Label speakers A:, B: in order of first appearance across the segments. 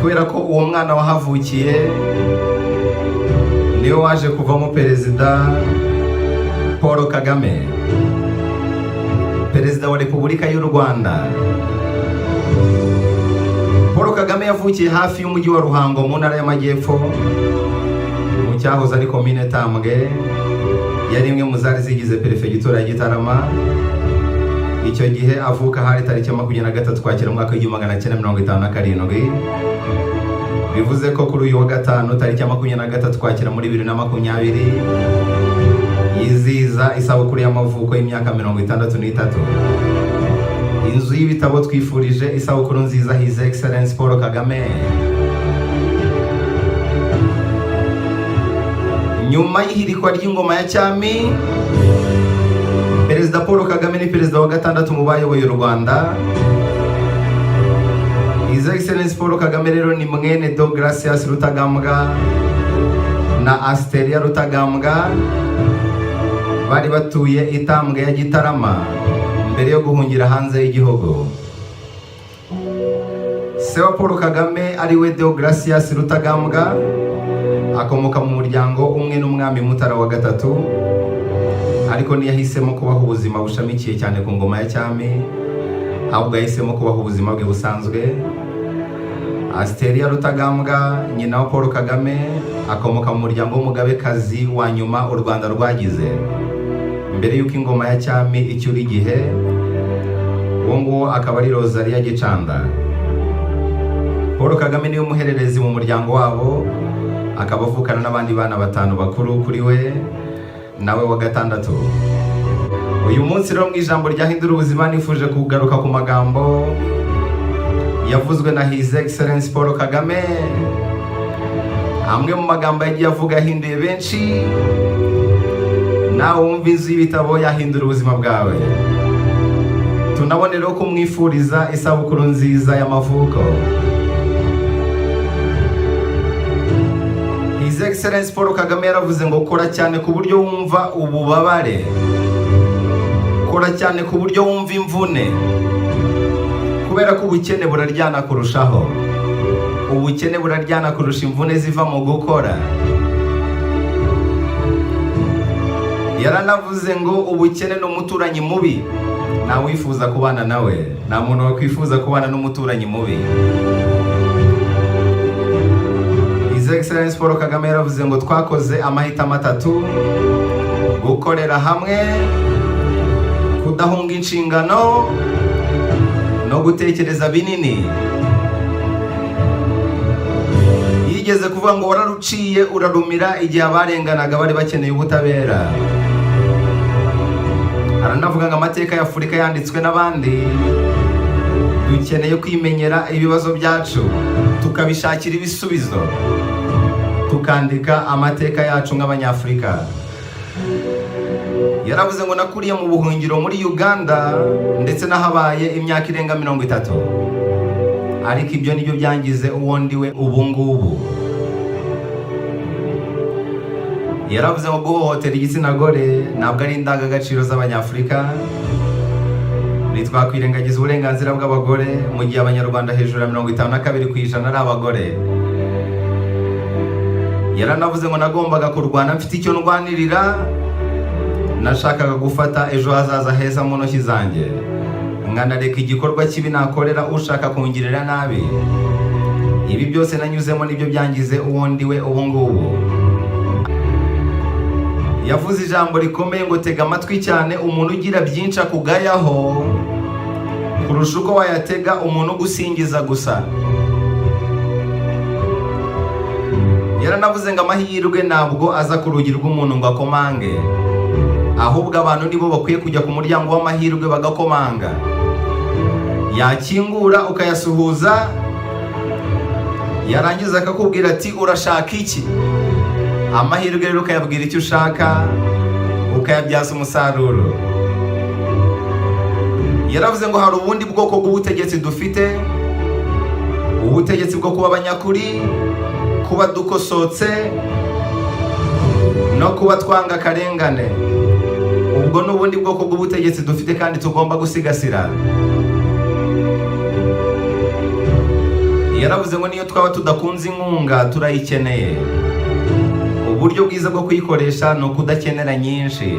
A: kubera ko uwo mwana wahavukiye niwe waje kuvamo perezida Paul Kagame, perezida wa Repubulika y'u Rwanda. Paul Kagame yavukiye hafi y'umujyi wa Ruhango mu ntara y'Amajyepfo, mu cyahoze ari komine Tambwe, yari imwe mu zari zigize perefegitura ya Gitarama. Icyo gihe avuka hari tariki ya 23 Ukwakira mu mwaka w'1957, bivuze ko kuri uyu wa gatanu tariki ya 23 Ukwakira muri 2020 yizihiza isabukuru y'amavuko y'imyaka 63. Inzu y'ibitabo twifurije isabukuru nziza His Excellence Paul Kagame. Nyuma y'ihirikwa ry'ingoma ya cyami, Perezida Paul Kagame ni perezida wa gatandatu mu bayoboye u Rwanda. His Excellence Paul Kagame rero ni mwene Deogratias Rutagambwa na Asteria Rutagambwa, bari batuye Itambwe ya Gitarama mbere yo guhungira hanze y'igihugu. Se wa Paul Kagame ari we Deogratias Rutagambwa akomoka mu muryango umwe n'umwami Mutara wa gatatu, ariko ntiyahisemo kubaho ubuzima bushamikiye cyane ku ngoma ya cyami, ahubwo yahisemo kubaho ubuzima bwe busanzwe. Asteria Rutagambwa, nyina wa Paul Kagame, akomoka mu muryango w'umugabekazi wa nyuma u Rwanda rwagize mbere y'uko ingoma ya cyami icyura igihe. Uwo nguwo akaba ari Rosalia Gicanda. Paul Kagame niwe muhererezi mu muryango wabo, akaba avukana n'abandi bana 5 bakuru kuri we, nawe wa gatandatu. Uyu munsi rero mu ijambo ryahindura ubuzima nifuje kugaruka ku magambo yavuzwe na His Excellence Paul Kagame. Amwe mu magambo yagiye avuga yahinduye benshi, nawe wumva inzu y'ibitabo yahindura ubuzima bwawe. Tunabonera ko mwifuriza isabukuru nziza y'amavuko. His Excellence Paul Kagame yaravuze ngo kora cyane ku buryo wumva ububabare, kora cyane ku buryo wumva imvune, kubera ko ubukene buraryana kurushaho. Ubukene buraryana kurusha imvune ziva mu gukora. Yaranavuze ngo ubukene ni umuturanyi mubi, nta wifuza kubana nawe, nta muntu wakwifuza kubana n'umuturanyi mubi. His Excellence Paul Kagame yaravuze ngo twakoze amahitamo 3: gukorera hamwe, kudahunga inshingano, no gutekereza binini. Yigeze kuvuga ngo wararuciye urarumira igihe abarenganaga bari bakeneye ubutabera. Aranavuga ngo amateka ya Afurika yanditswe n'abandi, dukeneye kwimenyera ibibazo byacu tukabishakira ibisubizo, tukandika amateka yacu nk'Abanyafurika. Yaravuze ngo nakuriye mu buhungiro muri Uganda ndetse nahabaye imyaka irenga 30, ariko ibyo nibyo byangize uwo ndiwe ubu ngubu. Yaravuze ngo guhohotera igitsina gore ntabwo ari indangagaciro z'Abanyafurika. Ntitwakwirengagiza uburenganzira bw'abagore mu gihe Abanyarwanda hejuru ya 52% ari abagore. Yaranavuze ngo nagombaga kurwana mfite icyo ndwanirira, nashakaga gufata ejo hazaza heza mu ntoki zanjye, nkanareka igikorwa kibi nakorera ushaka kungirira nabi. Ibi byose nanyuzemo nibyo byangize uwo ndiwe ubu ngubu. Yavuze ijambo rikomeye ngo tega amatwi cyane umuntu ugira byinshi akugayaho kurusha uko wayatega umuntu ugusingiza gusa. Yaranavuze ngo amahirwe ntabwo aza ku rugi rw'umuntu ngo akomange, ahubwo abantu nibo bakwiye kujya ku muryango w'amahirwe bagakomanga. Yakingura ukayasuhuza, yarangiza akakubwira ati urashaka iki? Amahirwe rero ukayabwira icyo ushaka, ukayabyaza umusaruro. Yaravuze ngo hari ubundi bwoko bw'ubutegetsi dufite, ubutegetsi bwo kuba abanyakuri, kuba dukosotse, no kuba twanga akarengane. Ubwo n'ubundi bwoko bw'ubutegetsi dufite kandi tugomba gusigasira. yaravuze ngo niyo twaba tudakunze inkunga turayikeneye. Uburyo bwiza bwo kuyikoresha ni ukudakenera nyinshi.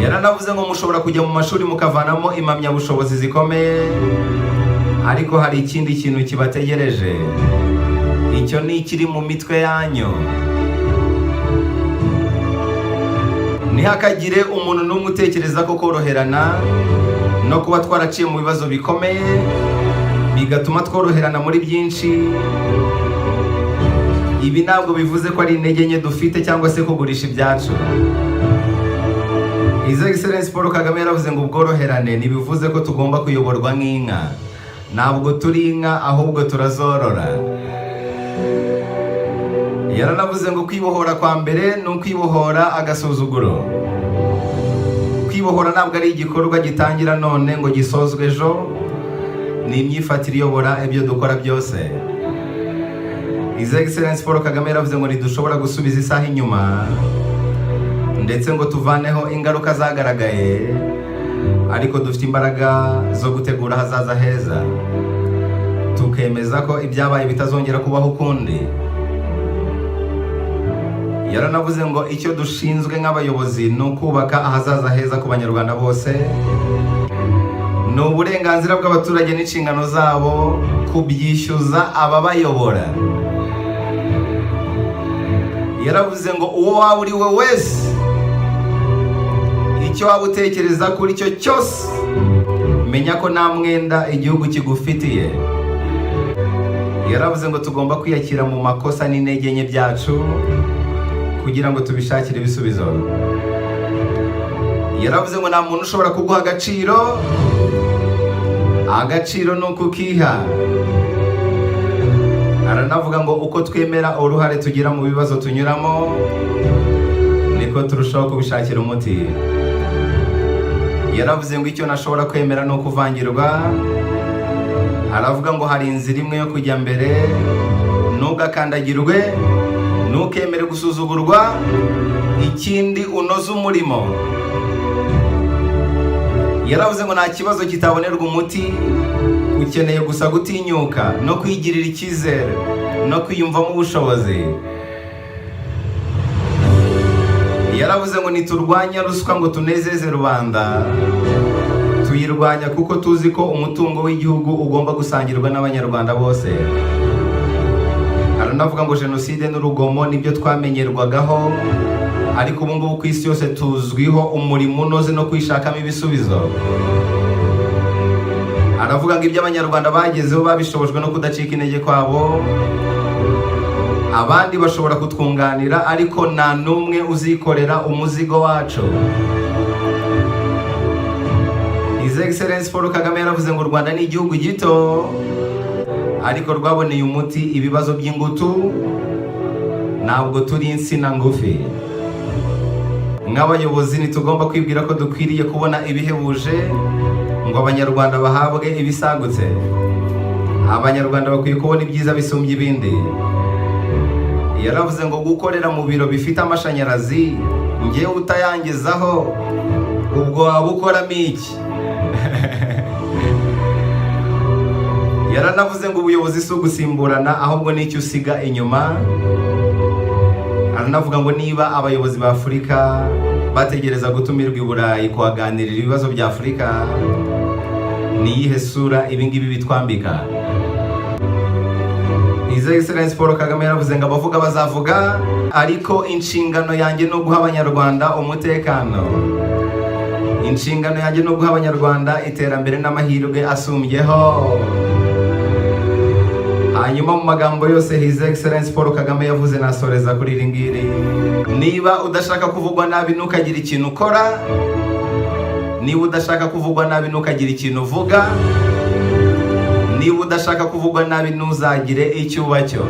A: Yaranavuze ngo mushobora kujya mu mashuri mukavanamo impamyabushobozi zikomeye, ariko hari ikindi kintu kibategereje. Icyo ni ikiri mu mitwe yanyu. Ntihakagire umuntu n'umwe utekereza ko koroherana no kuba twaraciye mu bibazo bikomeye bigatuma tworoherana muri byinshi, ibi ntabwo bivuze ko ari intege nke dufite cyangwa se kugurisha ibyacu. His Excellency Paul Kagame yaravuze ngo ubworoherane ntibivuze ko tugomba kuyoborwa nk'inka. Ntabwo turi inka, ahubwo turazorora. Yaranavuze ngo kwibohora kwa mbere ni ukwibohora agasuzuguro. Kwibohora ntabwo ari igikorwa gitangira none ngo gisozwe ejo, ni imyifatire iyobora ibyo dukora byose. His Excellency Paul Kagame yaravuze ngo ntidushobora gusubiza isaha inyuma ndetse ngo tuvaneho ingaruka zagaragaye, ariko dufite imbaraga zo gutegura ahazaza heza, tukemeza ko ibyabaye bitazongera kubaho ukundi. Yaranavuze ngo icyo dushinzwe nk'abayobozi ni ukubaka ahazaza heza ku banyarwanda bose. Ni uburenganzira bw'abaturage n'inshingano zabo kubyishyuza ababayobora. Yaravuze ngo uwo waba uri we wese, icyo waba utekereza kuri cyo cyose, menya ko nta mwenda igihugu kigufitiye. Yaravuze ngo tugomba kwiyakira mu makosa n'intege nke byacu kugira ngo tubishakire ibisubizo. Yaravuze ngo nta muntu ushobora kuguha agaciro, agaciro ni uko ukiha. Aranavuga ngo uko twemera uruhare tugira mu bibazo tunyuramo, niko turushaho kubishakira umuti. Yaravuze ngo icyo nashobora kwemera ni ukuvangirwa. Aravuga ngo hari inzira imwe yo kujya mbere, ntugakandagirwe, ntukemere gusuzugurwa, ikindi unoze umurimo. Yaravuze ngo nta kibazo kitabonerwa umuti, ukeneye gusa gutinyuka no kwigirira icyizere no kwiyumvamo ubushobozi. Yaravuze ngo niturwanya ruswa ngo tunezeze rubanda, tuyirwanya kuko tuzi ko umutungo w'igihugu ugomba gusangirwa n'abanyarwanda bose. Aranavuga ngo jenoside n'urugomo nibyo twamenyerwagaho, ariko ubu ngubu ku isi yose tuzwiho umurimo unoze no kwishakamo ibisubizo. Aravuga ngo ibyo abanyarwanda bagezeho babishobojwe no kudacika intege kwabo. Abandi bashobora kutwunganira, ariko nta n'umwe uzikorera umuzigo wacu. His Excellency Paul Kagame yaravuze ngo u Rwanda ni igihugu gito, ariko rwaboneye umuti ibibazo by'ingutu. Ntabwo turi insina ngufi. Nk'abayobozi ntitugomba kwibwira ko dukwiriye kubona ibihebuje ngo abanyarwanda bahabwe ibisagutse. Abanyarwanda bakwiye kubona ibyiza bisumbye ibindi. Yaravuze ngo gukorera mu biro bifite amashanyarazi, ngewe utayangezaho, ubwo waba ukoramo iki? Yaranavuze ngo ubuyobozi si ugusimburana, ahubwo n'icyo usiga inyuma. Aranavuga ngo niba abayobozi ba Afurika bategereza gutumirwa i Burayi kuhaganirira ibibazo bya Afurika, ni iyihe sura ibingibi bitwambika? His Excellency Paul Kagame yaravuze ngo abavuga bazavuga, ariko inshingano yanjye no guha abanyarwanda umutekano. Inshingano yanjye no guha abanyarwanda iterambere n'amahirwe asumbyeho. Hanyuma mu magambo yose His Excellency Paul Kagame yavuze, nasoreza kuri iri ngiri: niba udashaka kuvugwa nabi ntukagire ikintu ukora, niba udashaka kuvugwa nabi ntukagire ikintu uvuga, niba udashaka kuvugwa nabi ntuzagire icyo uba cyo.